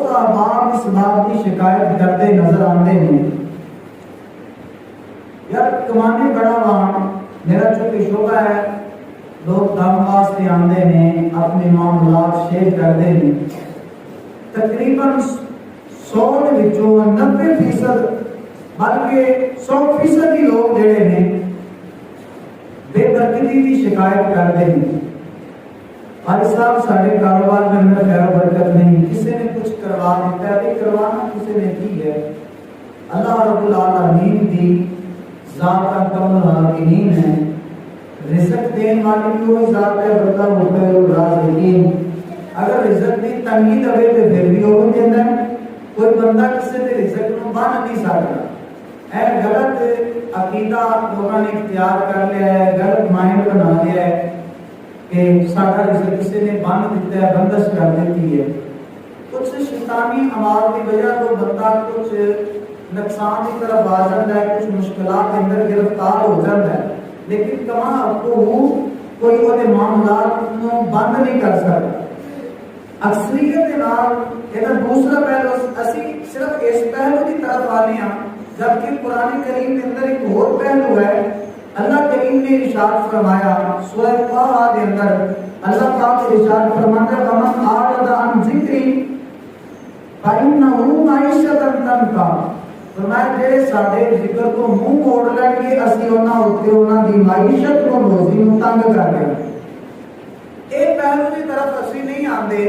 بہت احباب اس بات کی شکایت کرتے نظر آتے ہیں، یار کمانے بڑا وہاں میرا چونکہ شعبہ ہے، لوگ دم واسطے آتے ہیں، اپنے معاملات شیئر کرتے ہیں، تقریباً 100% بلکہ 100% ہی لوگ جڑے ہیں بے برکتی کی شکایت کرتے ہیں۔ بھائی صاحب سارے کاروبار میں اندر خیر و برکت نہیں، کسی نے کچھ کروا دیتا ہے، کروانا کسی نے کی ہے، اللہ رب العالمین کی ذات کا کمل حاکمین ہے، رزق دین والی بھی وہی ذات ہے، بندہ مخیر الرازقین، اگر رزق دی تنگی دے تو پھر بھی وہ دینا ہے، کوئی بندہ کسی کے رزق کو بن نہیں سکتا۔ اے غلط عقیدہ لوگوں نے اختیار کر لیا ہے، غلط مائنڈ بنا لیا ہے کہ سارا رزق کسی نے بن دیتا ہے، بندش کر دیتی ہے۔ کچھ شیطانی اعمال کی وجہ تو بندہ کچھ نقصان کی طرف آ جاتا ہے، کچھ مشکلات کے اندر گرفتار ہو جاتا ہے، لیکن کہاں آپ کو کوئی وہ معاملات کو بند نہیں کر سکتا۔ اکثریت کے نال یہ دوسرا پہلو اسی صرف اس پہلو کی طرف آنے ہیں، جبکہ قرآن کریم کے اندر ایک اور پہلو ہے۔ اللہ کریم نے ارشاد فرمایا سورہ طٰہٰ کے اندر، اللہ پاک ارشاد فرماتا ہے وَمَنْ أَعْرَضَ عَنْ ذِكْرِي فَإِنَّهُ مَعِيشَةً ضَنْكًا، فرمایا جڑے ساڈے ذکر کو منہ موڑ لیں گے اسی انہاں اُتے انہاں دی معیشت کو روزی نوں تنگ کر دیں گے۔ اے پہلو کی طرف اسی نہیں آندے،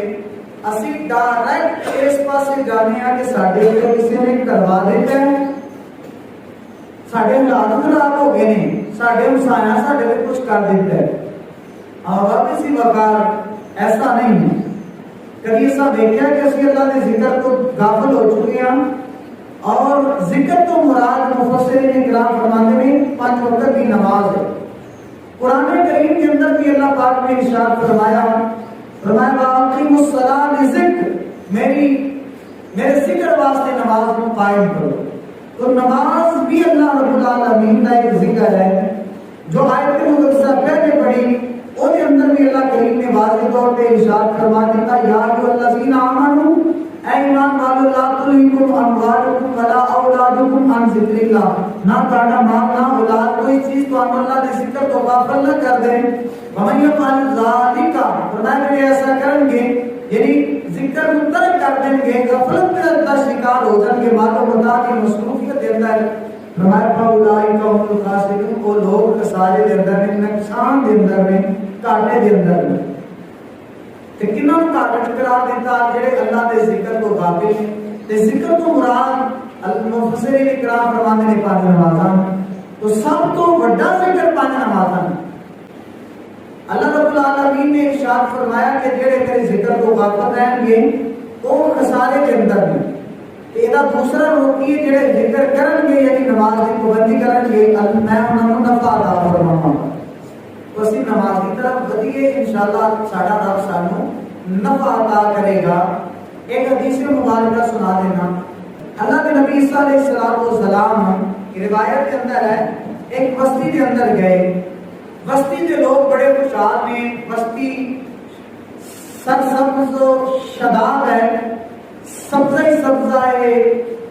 اسی ڈائریکٹ اس پاسے جانے ہیں کہ ساڈے تے کسی نے کروا دیتا ہے، ساڈے حالات خراب ہو گئے ہیں، ساڈے مسایا ساڈے تے کچھ کر دیتا ہے۔ اور کسی وقت ایسا نہیں ہے، کبھی ایسا دیکھا کہ اسی اللہ کے ذکر کو غافل ہو چکے ہیں، اور ذکر تو مراد مفسرین کرام فرماتے ہیں 5 وقت کی نماز ہے۔ قرآن کریم کے اندر بھی اللہ پاک نے ارشاد فرمایا وَأَقِیمُوا الصَّلَاةَ لِذِکْرِ، میرے ذکر واسطے نماز کو قائم کرو۔ تو نماز بھی اللہ رب العالمین کا ایک ذکر ہے، جو آیت مقدسہ پہلے پڑھی اس کے اندر بھی اللہ کریم نے واضح طور پہ ارشاد فرما دیتا یا ایھا الذین آمنوا، اے ایمان والو لا تلھکم اموالکم ولا اولادکم عن ذکر اللہ، نہ تہاڈا مال نہ اولاد کوئی چیز تو اللہ کے ذکر تو غافل نہ کر دے۔ ومن یفعل ذلک، فرمایا کہ ایسا کریں گے یعنی ذکر کو ترک کر دیں گے، غفلت کا شکار ہو جائیں گے، مال و متاع کی مصروفیت کے اندر، فرمایا فاولئک هم الخاسرون، وہ لوگ خسارے کے اندر میں، نقصان کے اندر میں، گھاٹے کے اندر میں۔ کہ کنہاں نوں گھاٹے قرار دیتا جڑے اللہ کے ذکر کو غافل ہیں، تے ذکر تو مراد المفسرین کرام فرماتے ہیں 5 نمازاں، تو سب تو بڑا ذکر 5 نمازاں۔ اللہ رب العالمین نے ارشاد فرمایا کہ جڑے میرے ذکر کو غافل رہیں گے وہ خسارے کے اندر میں۔ یہ دوسرا روکی ہے جڑے ذکر کرن گے یعنی نماز کی پابندی کرن گے، میں انہاں نوں نفع عطا فرماواں گا۔ تو اسی نماز کی طرف ودیے، انشاءاللہ ساڈا رب سانوں نفع عطا کرے گا۔ ایک حدیث مبارکہ سنا دینا، اللہ کے نبی صلی اللہ علیہ وسلم کی روایت کے اندر ہے، ایک بستی کے اندر گئے، بستی کے لوگ بڑے خوشحال ہیں، بستی سرسبز و شاداب ہے، سبزہ ہی سبزہ ہے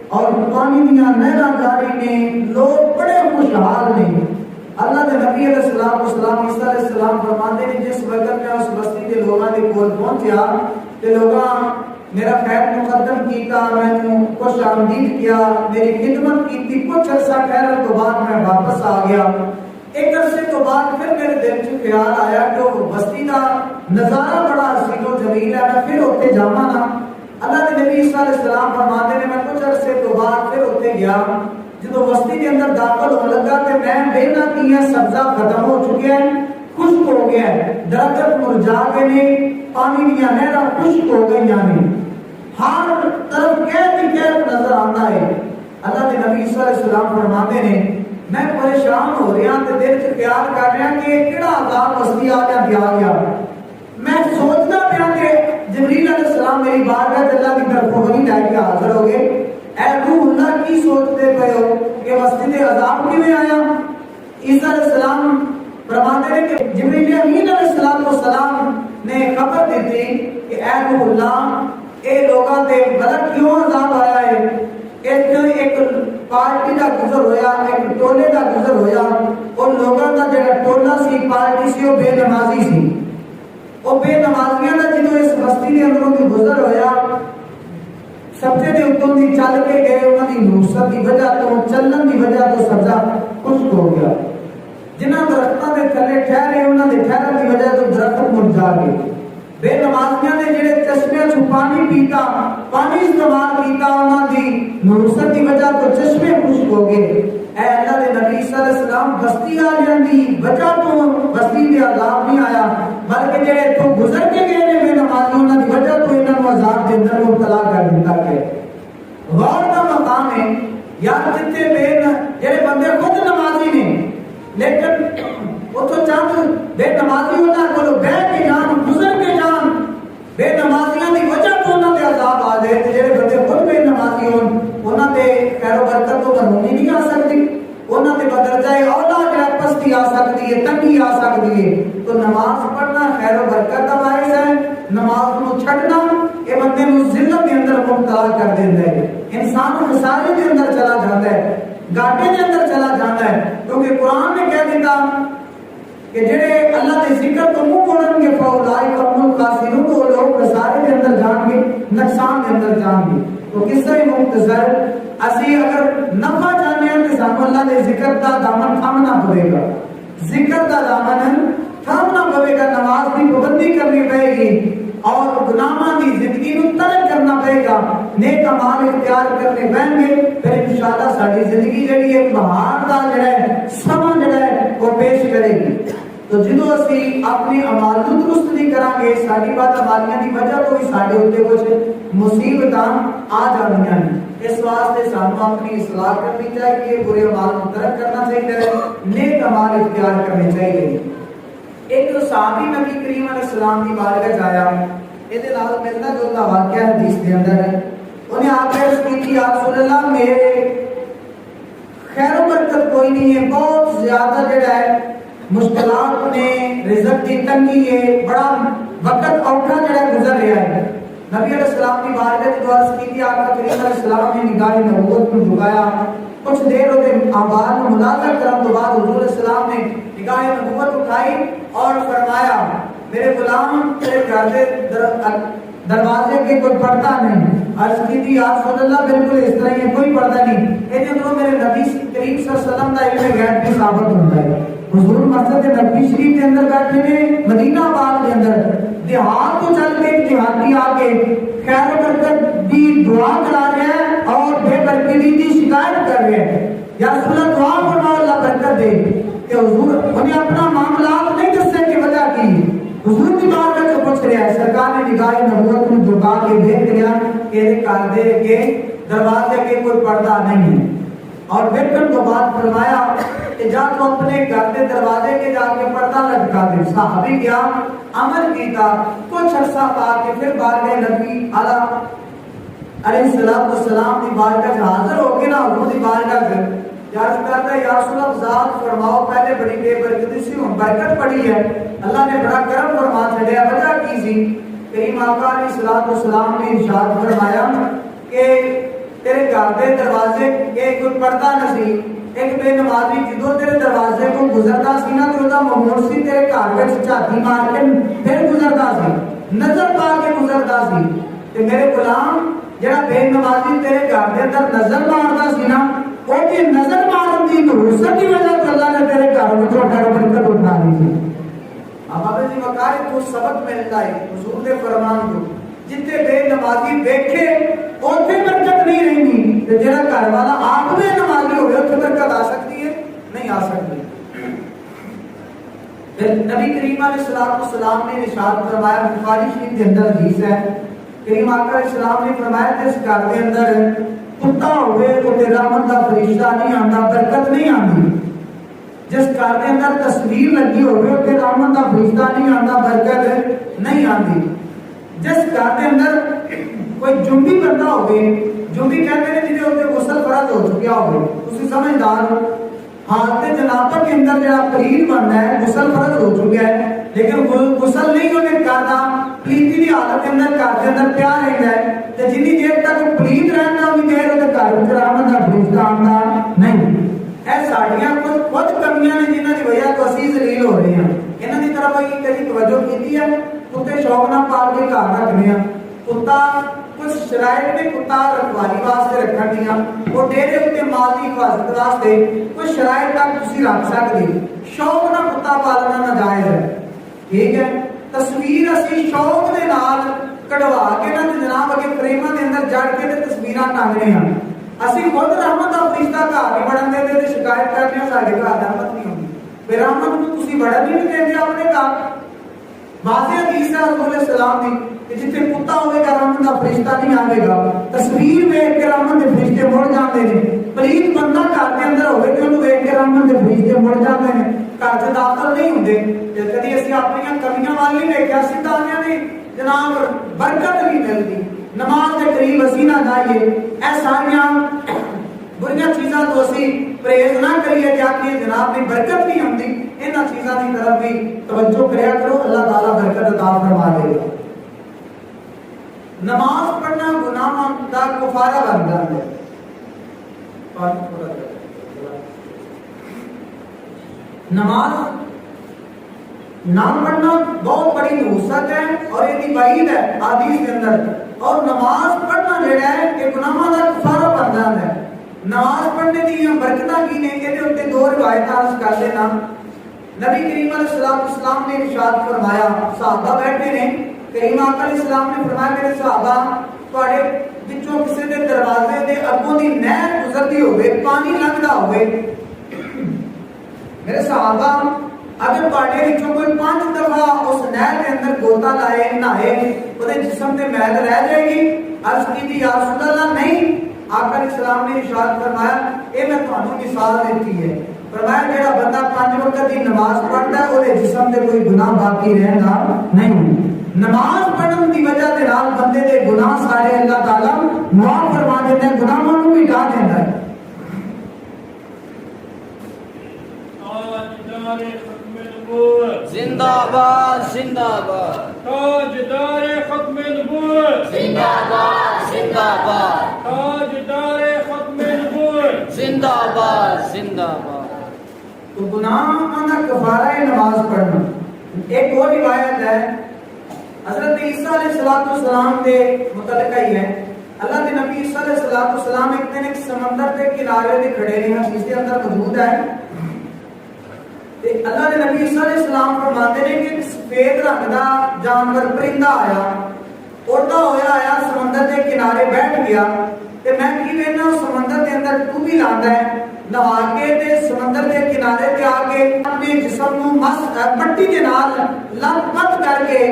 اور پانی میاں نہریں جاری نے، لوگ بڑے خوشحال ہیں۔ اللہ کے نبی علیہ السلام عیسیٰ علیہ السلام فرماتے ہیں جس وقت میں اس بستی کے لوگوں کے کول پہنچیا تے لوگاں میرا خیر مقدم کیتا، میں خوش آمدید کیا، میری خدمت کی، کچھ عرصہ ٹھہرن تو بعد میں واپس آ گیا۔ ایک عرصے تو بعد پھر میرے دل سے خیال آیا کہ وہ بستی کا نظارہ بڑا حسین و جمیل ہے، میں پھر اتنے جاواں نا۔ اللہ کے نبی صلی اللہ علیہ وسلم فرماتے ہیں میں کچھ عرصے تو بعد پھر اتنے گیا، جدو بستی کے اندر داخل ہونے لگا کہ میں دیکھنا کی ہے سبزہ ختم ہو چکے ہیں، خشک ہو گیا ہے، درخت مرجھا گئے نے، پانی دیا نہریں خشک ہو گئی، یعنی ہر طرف کہت نظر آتا ہے۔ اللہ کے نبی صلی اللہ علیہ وسلم فرماتے ہیں میں پریشان ہو رہا تے دل سے خیال کر رہا کہ کہڑا عذاب بستی آ گیا، میں سوچنا پیا کہ جبریل علیہ السلام میری بارگاہ اللہ کی طرفوں وہی لے کے حاضر ہو گئے، اے روح اللہ کی سوچتے پے ہو کہ بستی دے عذاب کیویں آیا؟ عیسیٰ علیہ السلام فرماتے ہیں کہ جبریل امین علیہ السلام نے خبر دیتی کہ اے روح اللہ یہ لوگوں سے غلط کیوں عذاب آیا ہے؟ ایک پارٹی کا گزر ہویا، ایک ٹولے کا گزر ہویا، اور لوگوں کا جڑا ٹولا سی پارٹی سی وہ بے نمازی سی، وہ بے نمازیاں کا جدو اس بستی کے اندروں کی گزر ہویا، سبزے کے اتوں کی چل کے گئے، انہوں کی نوست کی وجہ تو چلن کی وجہ تو سبزہ خشک ہو گیا، جنہ درختوں کے تھلے ٹھہرے انہوں کے ٹھہرن کی وجہ تو درخت مرجھا گئے، بے نمازیاں نے جڑے چشمے چ پانی پیتا، پانی استعمال کیتا، انہوں کی نوست کی وجہ تو چشمے خشک ہو گئے۔ اے اللہ دے نبی صلی اللہ علیہ وسلم، بستی والوں کی وجہ تو بستی دے عذاب نہیں آیا، بلکہ جڑے تو گزر کے گئے نے بے نمازی انہوں کی وجہ تو انہوں نے عذاب کے اندر مبتلا کر دیتا ہے۔ غور کا مقام ہے یار، جتنے جڑے بندے خود نمازی نے لیکن وہ تو چند بے نمازی ہوتا ہے کو بہ کے جان، گزر کے جان، بے نمازیاں کی وجہ تو انہوں نے عذاب آ جائے، جڑے بندے خود بے نمازی ہون انہوں نے خیر و برکت تو مرمونی نہیں آ سکتی، انہوں نے بدرجہ اولا جڑا پستی آ سکتی ہے، تنگی آ سکتی ہے۔ تو نماز پڑھنا خیر و برکت کا باعث ہے، نماز کو چھڈنا یہ بندے کو ذلت کے اندر مبتلا کر دیتا ہے، انسان خسارے کے اندر چلا جاتا ہے، گاٹے کے اندر چلا جاتا ہے، کیونکہ قرآن نے کہہ دیتا کہ جڑے اللہ کے ذکر تو منہ موڑن گے فاولئک هم الخاسرون، وہ لوگ خسارے کے اندر جان گے، نقصان کے اندر جان گے۔ تو قصہ مختصر، اسی اگر نفع چاہتے ہیں تو سانو اللہ کے ذکر کا دامن تھامنا پڑے گا، ذکر کا دامن تھامنا پڑے گا، نماز کی پابندی کرنی پڑے گی، اور گناہاں کی زندگی کو ترک کرنا پڑے گا، نیک اعمال اختیار کرنے پڑیں گے، پھر انشاءاللہ ساری زندگی جڑی ہے بہار دا جڑا ہے سما جڑا ہے وہ پیش کرے گی۔ تو جدو اسی اپنے اعمال کو درست نہیں کریں گے، ساری بات عمالیاں کی وجہ تو بھی سارے اتنے کچھ مصیبت آ جانیاں ہیں۔ اس واسطے سانو اپنی اصلاح کرنی چاہیے، برے اعمال کو ترک کرنا چاہیے، نیک اعمال اختیار کرنے چاہیے۔ ایک صحابی نبی کریم علیہ السلام کی بارگاہ آیا، یہ ملتا جلتا واقعہ حدیث کے اندر ہے، انہیں آپ نے عرض کی تھی یا رسول اللہ میرے خیر و برکت کوئی نہیں ہے، بہت زیادہ جڑا ہے مشکلات نے، رزق کی تنگی ہے، بڑا وقت اوکھا جڑا گزر رہا ہے۔ نبی علیہ السلام کی بارگاہ جو عرض کی تھی، آپ کا کریم علیہ السلام نے نگاہ نبوت کو جھکایا، کچھ دیر ہوتے آباد میں ملازہ کرنے کے بعد حضور علیہ السلام نے نگاہ نبوت اٹھائی اور فرمایا میرے غلام تیرے گھر کے دروازے کے کوئی پردہ نہیں، عرض کی تھی یا رسول اللہ بالکل اس طرح یہ کوئی پردہ نہیں، یہ جو میرے نبی کریم صلی اللہ علیہ وسلم کا علم غیب بھی ثابت ہوتا ہے۔ حضور مسجد نبوی شریف کے اندر بیٹھے نے، مدینہ پاک کے اندر دیہات کو چل کے دیہاتی آ کے خیر و برکت کی دعا کرا رہے ہیں اور بے برکتی کی شکایت کر رہے ہیں، یا رسول اللہ دعا فرماؤ اللہ برکت دے، کہ حضور انہیں اپنا معاملات نہیں دسنے کی وجہ کی، حضور کی بات میں تو پوچھ رہا ہے، سرکار نے نگاہ نبوت میں جھکا کے دیکھ لیا کہ کردے کے دروازے کے کوئی پردہ نہیں ہے، اور دیکھنے کو بعد فرمایا کہ جا تو اپنے گھر کے دروازے کے جا کے پردہ لٹکا دے۔ صحابی کیا عمل کیتا، کچھ عرصہ پا کے پھر بارگاہ نبی علیہ السلام کی بارگاہ حاضر ہو کے نا حضور کی بارگاہ سے یاد کرتا ہے یا رسول اللہ ذات فرماؤ پہلے بڑی بے برکتی سی ہوں برکت پڑی ہے، اللہ نے بڑا کرم فرما چھڑیا، وجہ کی سی؟ کریم آقا علیہ السلام نے ارشاد فرمایا کہ تیرے گھر کے دروازے کے کوئی پردہ نسی، ایک بے نمازی جدو تیرے دروازے کو گزرتا سی نا تو دا مامون سی تیرے گھر وچ جھاتی مار کے پھر گزرتا سی، نظر پا کے گزرتا سی، تے میرے غلام جڑا بے نمازی تیرے گھر دے اندر نظر مارتا سی نا، وہ کہ نظر مارن دی نحوست کی وجہ سے اللہ نے تیرے گھر میں خیر و برکت اٹھا دی تھی۔ اب ابے جی وقار کو سبق ملتا ہے حضور دے فرمان کو، جتنے بے نمازی دیکھے اوتھے برکت نہیں رہنی، تے جڑا گھر والا آپ بے نمازی ہوئے اوتھے برکت آ سکتی ہے؟ نہیں آ سکتی۔ پھر نبی کریم علیہ السلام نے ارشاد فرمایا، بخاری شریف کے اندر حدیث ہے، کریم آقا علیہ السلام نے فرمایا جس گھر کے اندر کتا ہوئے تو رحمت کا فرشتہ نہیں آتا، برکت نہیں آتی، جس گھر کے اندر تصویر لگی ہوئے تو رحمت کا فرشتہ نہیں آتا، برکت نہیں آتی، جس گھر کے اندر کوئی جنبی بندہ ہوئے، جنبی کہتے ہیں جنہیں ہوتے غسل فرض ہو چکیا ہوئے، اسی سمجھدار ہو، حالت جنابت کے اندر جڑا پلیت بننا ہے غسل فرض ہو چکا ہے لیکن غسل نہیں ہونے کرتا، پلیتی کی حالت کے اندر گھر کے اندر پیا رہتا ہے تو جنی دیر تک وہ پلیت رہتا انہی دیر وہ گھر میں رحمت کا فرشتہ آتا نہیں. اے ساڈیاں کچھ کمیاں نے جنہاں کی وجہ تو اسی ذلیل ہو رہے ہیں. انہاں دی طرف ائی کبھی توجہ کیتی ہے. کتے شوق نہ پال کے گھر رکھنے ہیں. کتا کچھ شرائط میں کتا رکھوالی واسطے رکھن دیاں وہ ڈیرے اتنے مال کی حفاظت واسطے کچھ شرائط تک تسی رکھ سکتے. شوق نہ کتا پالنا ناجائز ہے. ٹھیک ہے. تصویر اسی شوق دے نال کڑوا کے نہ جناب اگے فریماں دے اندر جڑ کے تے تصویراں ٹانگنے ہیں. اسی خود رحمت دا فرشتہ گھر نہیں بڑھن دے تے شکایت کرنے ہیں ساڈے گھر رحمت نہیں ہوندی. پھر رحمت نوں تسی بڑھن نہیں دیندے اپنے گھر. واضح حدیث ہے رسول السلام دی کہ جتنے کتا ہوئے گا رحمت دا فرشتہ نہیں آئے گا. تصویر ویکھ کے رحمت دے فرشتے مڑ جاندے نے. پلیت بندہ گھر کے اندر ہوئے تے اونوں ویکھ کے رحمت دے فرشتے مڑ جاندے نے. گھر چ داخل نہیں ہوندے. تے کدی اسی اپنی کمیاں وال نہیں ویکھیا سیدھاں نے جناب برکت نہیں ملدی. نماز کے قریب اسی نہ جائیے. اے ساریاں بریاں چیزاں تو اسی پرہیز نہ کریے جاتی جناب میں برکت نہیں ہوندی. انہاں چیزاں کی طرف بھی توجہ کریا کرو. اللہ تعالیٰ برکت عطا فرما دے گا. نماز پڑھنا گناہاں دا کفارہ بن جاتا ہے. نماز نہ پڑھنا بہت بڑی نحوست ہے اور یہ وعید ہے حدیث کے اندر. اور نماز پڑھنا جڑا ہے کہ گناہاں دا کفارہ بن جاتا ہے. نماز پڑھنے دی برکتاں کی نے یہ اتنے دو روایت عرض کر دینا. نبی کریم علیہ السلام نے ارشاد فرمایا صحابہ بیٹھے نے. کریم آقا علیہ السلام نے فرمایا میرے صحابہ تواڈے وچوں کسی دے دروازے دے اگوں دی نہر گزرتی ہوئے پانی لنگدا ہوئے. میرے صحابہ اگر تواڈے وچوں کوئی 5 دفعہ اس نہر کے اندر گوتا لائے نہائے اودے جسم تے میل رہ جائے گی. عرض کی یا رسول اللہ نہیں. آقا علیہ السلام نے ارشاد فرمایا اے میں تانوں مثال دیتی ہے. فرمایا جڑا بندہ 5 وقت کی نماز پڑھتا ہے اودے جسم تے کوئی گناہ باقی رہندا نہیں. نماز پڑھن دی وجہ تے نال بندے دے گناہ سارے اللہ تعالی معاف فرما دیتا ہے. گناہاں نوں مٹا دیتا ہے. زندہ باد زندہ باد تاجدار ختم نبوت زندہ باد زندہ باد تاجدار ختم نبوت زندہ باد زندہ باد. تو گناہاں دا کفارہ ہے نماز پڑھنا. ایک اور روایت ہے حضرت عیسیٰ علیہ السلام کے متعلق ہی ہے. اللہ کے نبی عیسیٰ علیہ السلام ایک دن ایک سمندر کے کنارے تے کھڑے ہیں. حدیث کے اندر موجود ہے اللہ کے نبی عیسیٰ علیہ السلام فرماتے ہیں کہ ایک سفید رنگ دا جانور پرندہ آیا اڑتا ہویا آیا سمندر کے کنارے بیٹھ گیا. تے میں کی وینا سمندر کے اندر ٹوبی لاندا ہے نہا کے تے سمندر کے کنارے تے آ کے اپنے جسم نو مٹی دے نال لت پت کر کے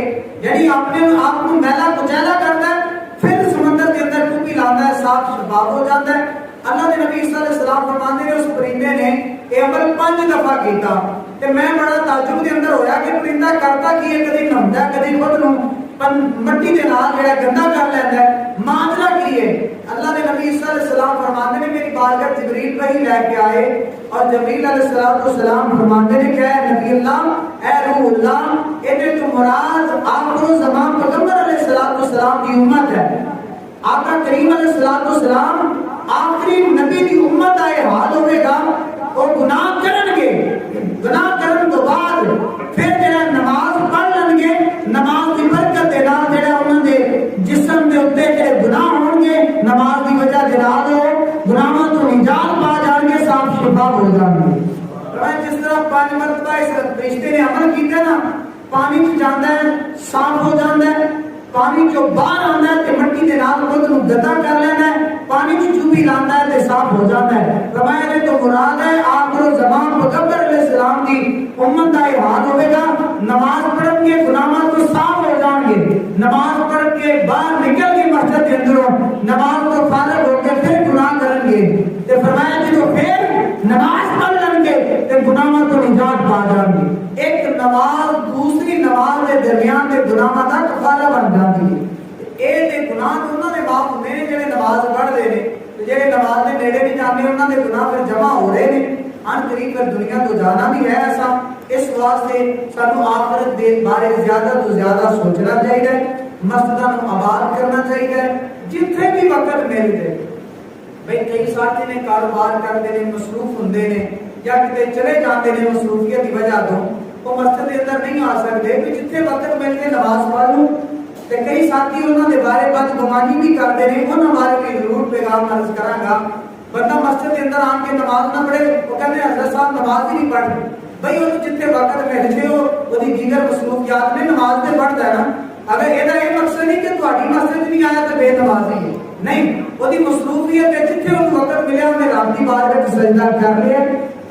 یعنی اپنے آپ کو میلا کچیلا کرتا ہے. پھر سمندر کے اندر ٹوبی لاندا ہے صاف شفاف ہو جاتا ہے. اللہ کے نبی عیسیٰ علیہ السلام فرماتے ہیں اس پرندے نے یہ عمل 5 دفعہ کیتا. تے میں بڑا تعجب دے اندر ہویا کہ پرندہ کرتا کی ہے. کدی نہوندا ہے کدی خود نو مٹی دے نال جڑا گندا کر لیندا ہے. ماجرا کی ہے. اللہ کے نبی عیسیٰ علیہ السلام فرماتے ہیں میری بارگاہ جبریل وحی لے کے آئے اور جبریل علیہ السلام فرماتے ہیں کہ اے نبی اللہ اے روح اللہ اے تو مراد آخر زمان پیغمبر علیہ السلام کی امت ہے. آقا کریم علیہ السلام آخری نبی کی امت آئے حال ہوئے گا اور گناہ کرن گے. گناہ کرن تو بعد پھر جڑا نماز پڑھ لن گے نماز کی برکت دے نال جڑا انہاں دے جسم دے اوتے جڑے گناہ ہون گے نماز دی وجہ دے نال گناہاں تو نجات پا جان گے صاف شفا ہو جان گے. جس طرح 5 مرتبہ اس رشتے نے عمل کیتا نا پانی چ جاندا ہے صاف ہو جاندا ہے. پانی چو باہر آندا ہے تے مٹی دے نال خود نو گدا کر لینا ہے. پانی چ چوبی لاندا ہے تے صاف ہو جاتا ہے. فرمایا نے تو مراد ہے آخر زمان پیغمبر علیہ السلام کی امت کا یہ حال ہوئے گا. نماز پڑھ کے گناہاں تو صاف ہو جان گے. نماز پڑھ کے باہر نکل کے مسجد کے اندروں نماز تو فارغ ہو کے پھر گناہ کریں گے. تے فرمایا کہ تو پھر نماز پڑھ لیں گے تے گناہاں تو نجات پا جان گے. ایک نماز دوسری نماز کے درمیان کے گناہاں کا کفارہ بن جاتی ہے. اے تے گناہ انہاں دے معاف ہوندے نے جڑے نماز پڑھ دے نے تے جڑے نماز دے نیڑے نہیں جاندے انہاں دے گناہ پھر جمع ہو رہے نے. ان قریب پھر دنیا تو جانا بھی ہے ایسا اس واسطے سانو آخرت دے بارے زیادہ تو زیادہ سوچنا چاہیے، مسجداں نوں آباد کرنا چاہیے جتھے بھی وقت مل جائے۔ بھئی کئی ساتھی نے کاروبار کرتے ہیں، مصروف ہوندے نے یا کتے چلے جاتے ہیں مصروفیت کی وجہ تو وہ مسجد کے اندر نہیں آ سکتے، کہ جتھے وقت مل کے نماز پڑھ لوں۔ تے کئی ساتھی انہوں نے بارے بدگمانی بھی کرتے ہیں، انہوں بارے بھی ضرور پیغام عرض کراں گا۔ بندہ مسجد کے اندر آن کے نماز نہ پڑھے، وہ کہتے ہیں حضرت صاحب نماز ہی نہیں پڑھتے۔ بھئی وہ جتھے وقت مل جائے وہ دیگر مصروفیات میں نماز تے پڑھتا ہے نا۔ اگر یہ مقصد نہیں کہ تہاڈی مسجد نہیں آیا تو بے نمازی ہے، نہیں، وہ مصروفیت ہے جتھے ان وقت ملیا انہیں رب کی بارگاہ وچ سجدہ کر لیا۔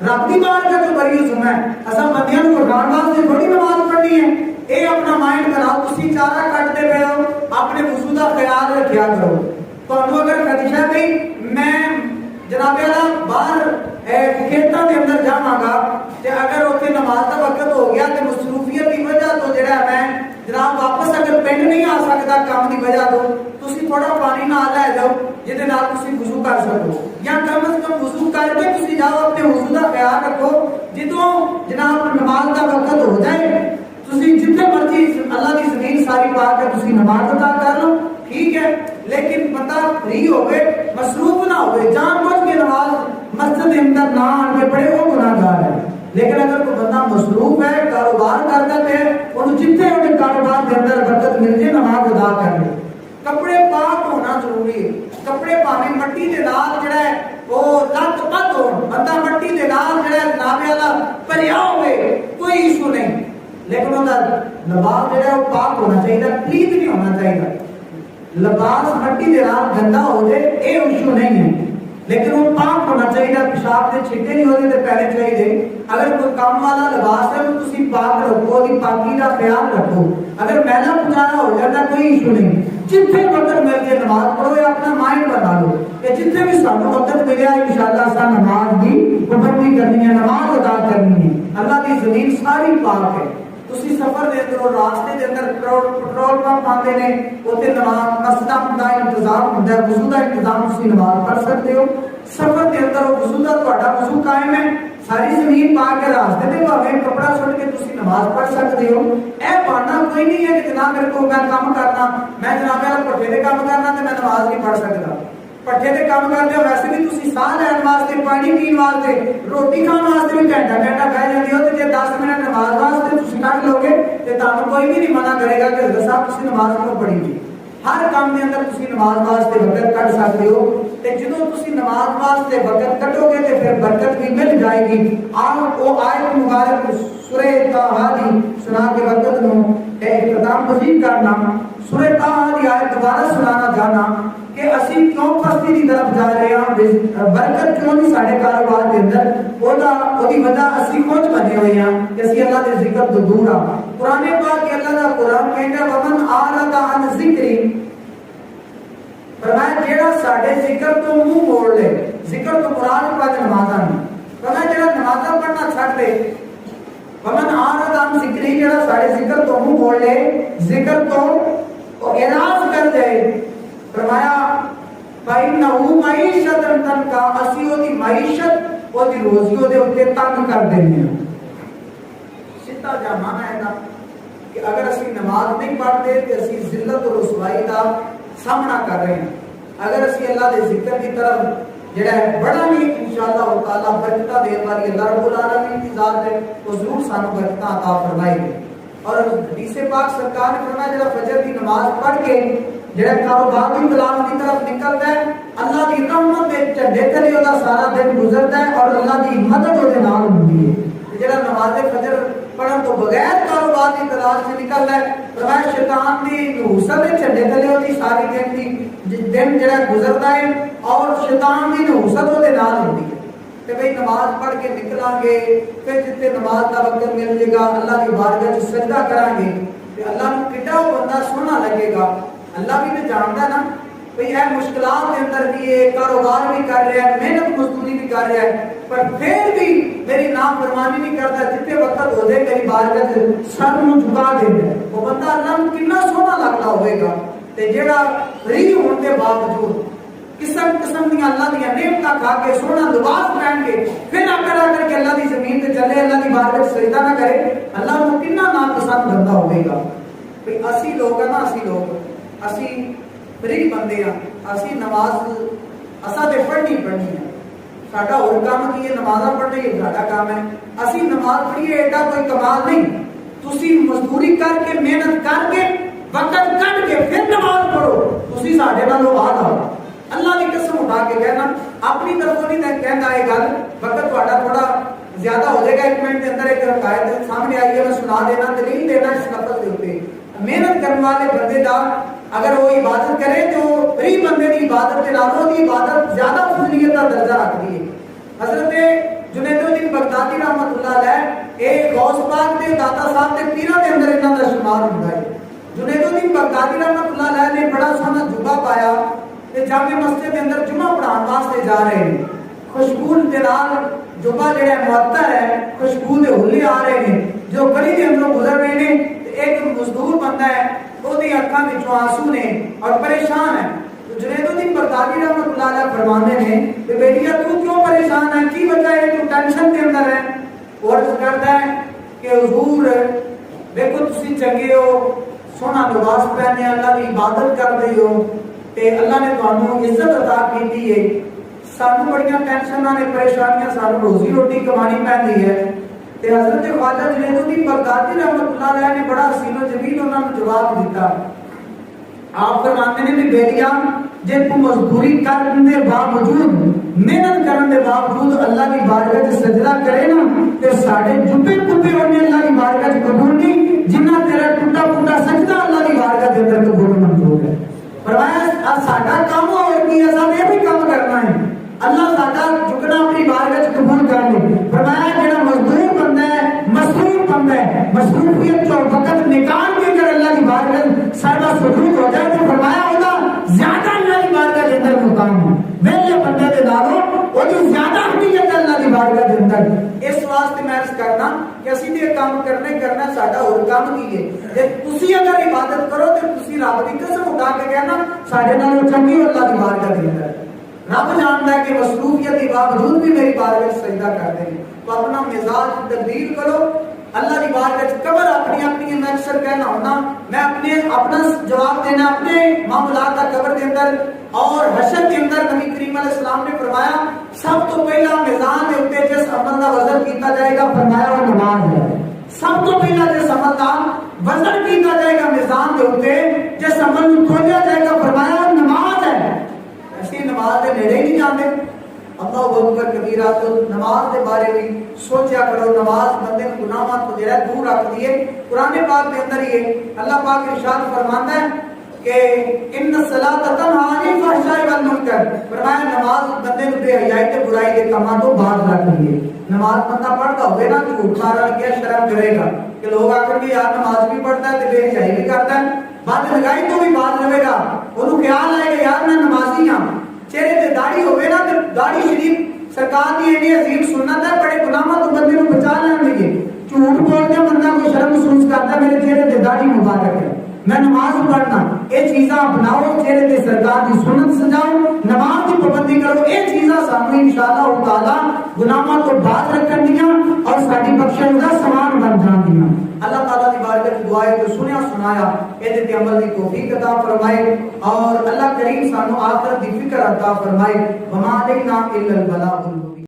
رب کی بارگاہ جو بڑی سنا ہے، اساں بندیاں نوں اٹھان واسطے تھوڑی نماز پڑھنی ہے۔ اے اپنا مائنڈ بناؤ، تسی چارہ کٹتے پے ہو، اپنے وضو دا خیال رکھیا کرو۔ تانوں اگر خدشہ ہے میں جناب اللہ باہر کھیتاں دے اندر جاواں گا تے اگر اوتھے نماز دا وقت ہو گیا تے مصروفیت کی وجہ تو جڑا میں جناب واپس اگر پنڈ نہیں آ سکتا کام کی وجہ تو تسی تھوڑا پانی نال لے جاؤ جہدے نال تسی وضو کر سکو، یا کم از کم وضو کر کے تسی جاؤ، اپنے وضو دا خیال رکھو۔ جدوں جناب نماز دا وقت ہو جائے تسی جتنے مرضی اللہ کی زمین ساری پا کے تسی نماز ادا کر لو، ٹھیک ہے، لیکن بندہ فری ہوئے، مصروف نہ ہوئے، جان بوجھ کے نماز مسجد کے اندر نہ آن کے پڑھے، وہ گناہگار ہے۔ لیکن اگر کوئی بندہ مصروف ہے، کاروبار کرتا ہے، انہوں جتنے انہیں کاروبار کے اندر برکت مل جائے نماز ادا کر لے۔ کپڑے پاک ہونا ضروری ہے، کپڑے پاویں مٹی دے نال جڑا ہے وہ لت پت ہو، بندہ مٹی دے نال جڑا ہے ناوے والا پریا ہوئے کوئی ایشو نہیں، لیکن وہ لباس جڑا ہے وہ پاک ہونا چاہیے، پلیت نہیں ہونا چاہیے۔ لباس مٹی دے نال گندا ہو جائے یہ ایشو نہیں ہے، لیکن وہ پاک ہونا چاہیے، پیشاب کے چھٹے نہیں ہوتے تو پہلے چاہیے۔ اگر کوئی کام والا لباس ہے تو تسی پاک رکھو، دی پاکی کا خیال رکھو، اگر میلا پچارا ہو جاتا کوئی ایشو نہیں۔ جتنے وقت مل کے نماز پڑھو، یا اپنا مائنڈ بنا لو کہ جتنے بھی سانو وقت ملیا انشاءاللہ سا نماز دی پابندی کرنی ہے، نماز ادا کرنی ہے۔ اللہ کی زمین ساری پاک ہے۔ تسی سفر دے اندر راستے دے اندر پٹرول پمپ آتے ہیں، اوتے نماز مسجد دا انتظام ہوتا ہے، وضو دا انتظام، تسی نماز پڑھ سکتے ہو۔ سفر دے اندر وضو دا تہاڈا وضو قائم ہے، ساری زمین پا کے راستے تے بھاویں کپڑا چھوڑ کے تسی نماز پڑھ سکتے ہو۔ اے بہانہ کوئی نہیں ہے کہ جناب میرے کو میں کام کرنا، میں جناب میرا پٹھے دے کام کرنا تے میں نماز نہیں پڑھ سکتا۔ پٹھے دے کام کرتے ہو ویسے بھی تسی ساہ لین واسطے، پانی پین واسطے، روٹی کھان واسطے بھی گھنٹہ گھنٹہ بہ جاندے ہو، تے جے 10 منٹ نماز واسطے تسی کٹ لو گے تے تانوں کوئی بھی نہیں منع کرے گا کہ حضرت صاحب تسی نماز کیوں پڑھی گی۔ ہر کام دے اندر تسی نماز واسطے وقت کٹ سکتے ہو، تے جدوں تسی نماز واسطے وقت کٹو گے تے پھر برکت بھی مل جائے گی۔ آپ وہ آیت مبارک سورہ طٰہٰ دی سنا کے وقت نو اختتام پذیر کرنا، سورہ طٰہٰ دی آیت دوبارہ سنانا چاہنا کہ اسی کیوں پستی کی طرف جا رہے ہیں، برکت کیوں نہیں سارے کاروبار کے اندر، وہ دی وجہ اسی خود بنے ہوئے ہیں کہ اسی اللہ کے ذکر تو دور آ۔ قرآن پاک کے اللہ کا قرآن کہتا ہے ومن اعرض عن ذکری، فرمایا جیڑا ساڈے ذکر تو منہ موڑ لے، ذکر تو قرآن پاک نمازاں نہیں، فرمایا جیڑا نمازاں پڑھنا چھڈ دے، ومن اعرض عن ذکری، جیڑا ساڈے ذکر تو منہ موڑ لے، ذکر تو اعراض کر دے، فرمایا فَإِنَّهُ مَعِيشَةً تَنْكَا، اسی وہ دی معیشت، وہ دی روزی وہ دے اوتے تنگ کر دینے ہیں۔ سیدھا جا مانا ہے نا کہ اگر اسی نماز نہیں پڑھتے تو اسی ذلت و رسوائی کا سامنا کر رہے ہیں۔ اگر اسی اللہ دے ذکر کی طرف جڑا ہے بڑا نہیں انشاءاللہ تعالی برکتاں دین والی اللہ رب العالمین کی ذات ہے، وہ ضرور سانو برکتاں عطا فرمائے گی۔ اور حدیث پاک سرکار نے فرمایا جڑا فجر کی نماز پڑھ کے جڑا کاروبار کی طرف کی طرف نکلتا ہے، اللہ کی رحمت دے جھنڈے تلے وہ سارا دن گزرتا ہے اور اللہ کی مدد وہ نال ہوتی ہے۔ جڑا نماز فجر پڑھن تو بغیر کاروبار کی تلاش سے نکلتا ہے، فرمایا شیطان دی نحوست دے جھنڈے تلے ہوتی ساری دن کی دن جڑا گزرتا ہے اور شیطان دی نحوست وہ نال ہوتی ہے۔ کہ بھئی نماز پڑھ کے نکلیں گے، پھر جتنے نماز کا وقت مل جائے گا اللہ کی بارگاہ سجدہ کریں گے کہ اللہ کو کڈا بندہ سونا لگے گا۔ اللہ بھی تو جانتا ہے نا بھئی اے مشکلات کے اندر بھی ہے، کاروبار بھی کر رہا ہے، محنت مزدوری بھی کر رہا ہے، پر پھر بھی میری نافرمانی نہیں کرتا، جتنے وقت ہو جائے میری بارگاہ سے سر نو جھکا دینا ہے، وہ بندہ اللہ کو کتنا سونا لگتا ہوئے گا۔ تے جیڑا فری ہونے کے باوجود قسم قسم دیا اللہ دیا نعمتاں کھا کے سونا لباس پہن کے پھر آ کر کے اللہ دی زمین تے چلے اللہ دی بارگاہ وچ سجدہ نہ کرے اللہ کو کتنا ناپسند بندہ ہوے گا. بھئی اسی لوگ ہیں نا اسی فری بندے ہیں اسی نماز اساں تے پڑھنی ہے ساڈا اور کام کی ہے نمازاں پڑھنے یہ ساڈا کام ہے. اسی نماز پڑھیے ایڈا کوئی کمال نہیں. تسی مزدوری کر کے محنت کر کے وقت کٹ کے پھر نماز پڑھو تسی ساڈے نالوں آدھا. اللہ کی قسم اٹھا کے کہنا اپنی طرفوں نہیں کہنا یہ گل وقت تھوڑا زیادہ ہو جائے گا. ایک منٹ کے اندر ایک قائد سامنے آئی ہے میں سنا دینا دلیل دینا اس لفظ کے اوپر. محنت کرنے والے بندے دا اگر وہ عبادت کرے تو فری بندے کی عبادت کے نالوں کی عبادت زیادہ فضیلت کا درجہ رکھتی ہے. حضرت جنید الدین بغدادی رحمۃ اللہ علیہ ایک غوث پاک دے داتا صاحب دے پیراں دے اندر انہاں دا شمار ہوندا ہے. جنید الدین بغدادی رحمۃ اللہ علیہ نے بڑا سونا جبہ پایا تے جامع مسجد کے اندر جمعہ پڑھان واسطے جا رہے ہیں. خوشبو دے نال جبہ جڑا معطر ہے خوشبو دے حلے آ رہے ہیں. جو گلی دے اندروں گزر رہے ہیں ایک مزدور بندہ ہے وہ دی اکھاں وچوں آنسو نے اور پریشان ہے. جنید الدین بغدادی رحمۃ اللہ علیہ فرمانے ہیں کہ بیٹیا تو کیوں پریشان ہے کی وجہ ہے تو ٹینشن کے اندر ہے. اور عرض کرتا ہے کہ حضور دیکھو تسی چنگے ہو سونا لباس پہنے اللہ کی عبادت کر رہے ہو تے اللہ نے تانوں عزت عطا کیتی ہے. سانو بڑیاں ٹینشناں نے پریشانیاں سانو روزی روٹی کمانی پیندی ہے. تے حضرت خواجہ جنید الدین بغدادی رحمۃ اللہ علیہ نے بڑا حسین و جمیل انہاں نوں جواب دیتا. آپ فرماتے ہیں کہ بیٹیا جے تو مزدوری کرنے دے باوجود محنت کرنے دے باوجود اللہ کی بارگاہ وچ سجدہ کرے نا تے ساڈے جبے کبے ہونے اللہ کی بارگاہ وچ قبول نہیں جنہ تیرا ٹوٹا پھوٹا سجدہ اللہ کی بارگاہ دے اندر قبول منظور ہے. فرمایا ساڈا کام اور کی اساں یہ بھی کام کرنا ہے اللہ ساڈا جھکنا اپنی بارگاہ وچ قبول کر لے. فرمایا جڑا مزدور بندہ ہے مصروف بندہ ہے مصروفیت جو وقت نکال کے اگر اللہ کی بارگاہ سارا سجود ہو جائے تو فرمایا ہوگا زیادہ اللہ کی بارگاہ کے اندر مقام ہے. ویلے بندے دے نالوں وہ جو زیادہ اہمیت ہے اللہ کی بارگاہ کے اندر. اس واسطے میں عرض کرنا کہ اسی یہ کام کرنا ساڈا اور کام کی ہے. تے تسی اگر عبادت کرو تے تسی رب دی قسم اٹھا کے کہنا ساڈے نالوں چنگی اللہ کی بارگاہ کے اندر. رب جانتا ہے کہ مصروفیت کے باوجود بھی میری بارگاہ سجدہ کرتے ہیں. تو اپنا مزاج تبدیل کرو اللہ کی بارگاہ قبر اپنی میں اکثر کہنا ہونا میں اپنا جواب دینا اپنے معاملات کا قبر کے اندر اور حشر کے اندر. نبی کریم علیہ السلام نے فرمایا سب تو پہلا میزان کے اوپر جس عمل کا وزن کیتا جائے گا فرمایا وہ نماز ہے. سب تو پہلا جس عمل کا وزن کیتا جائے گا میزان کے اوپر جس عمل کو کھولیا جائے گا فرمایا وہ نماز ہے. ایسی نماز کے نیڑے نہیں جاتے. اللہ اکبر کبیرہ. تو نماز کے بارے میں سوچیا کرو. نماز بندے کو گناہاں تو جڑا دور رکھ دیے. قرآن پاک کے اندر یہ اللہ پاک ارشاد فرماتا ہے کہ ان الصلاۃ تنہی عن الفحشاء والمنکر. فرمایا نماز بندے کو بے حیائی تے برائی کے کاموں تو باز رکھ دیے. نماز بندہ پڑھتا ہوئے نا جھوٹ مارن کیا شرم کرے گا کہ لوگ آکر کے یار نماز بھی پڑھتا ہے تے بے حیائی بھی کرتا ہے. بات لگائی تو بھی باز رہے گا. انہوں خیال آئے گا یار میں نمازی ہاں. چہرے تے داڑھی ہوئے نا تے داڑھی شریف سرکار دی ایڈی عظیم سنت ہے بڑے گناہاں تو بندے کو بچا لین لگے. جھوٹ بول کے بندہ کوئی شرم محسوس کرتا ہے میرے چہرے تے داڑھی مبارک ہے میں نماز پڑھنا. یہ چیزاں اپناؤ چہرے تے سرکار کی سنت سجاؤ نماز کی پابندی کرو. یہ چیزاں سانو انشاءاللہ تعالی گناہاں تو باز رکھن دیاں اور ساری بخشش دا سامان بن جان دیاں. اللہ تعالیٰ کی بارگاہ کی دعائیں جو سنیا سنایا یہ عمل کی توفیق عطا فرمائے اور اللہ کریم سانو آخرت کی فکر عطا فرمائے. وما علینا الا البلاغ.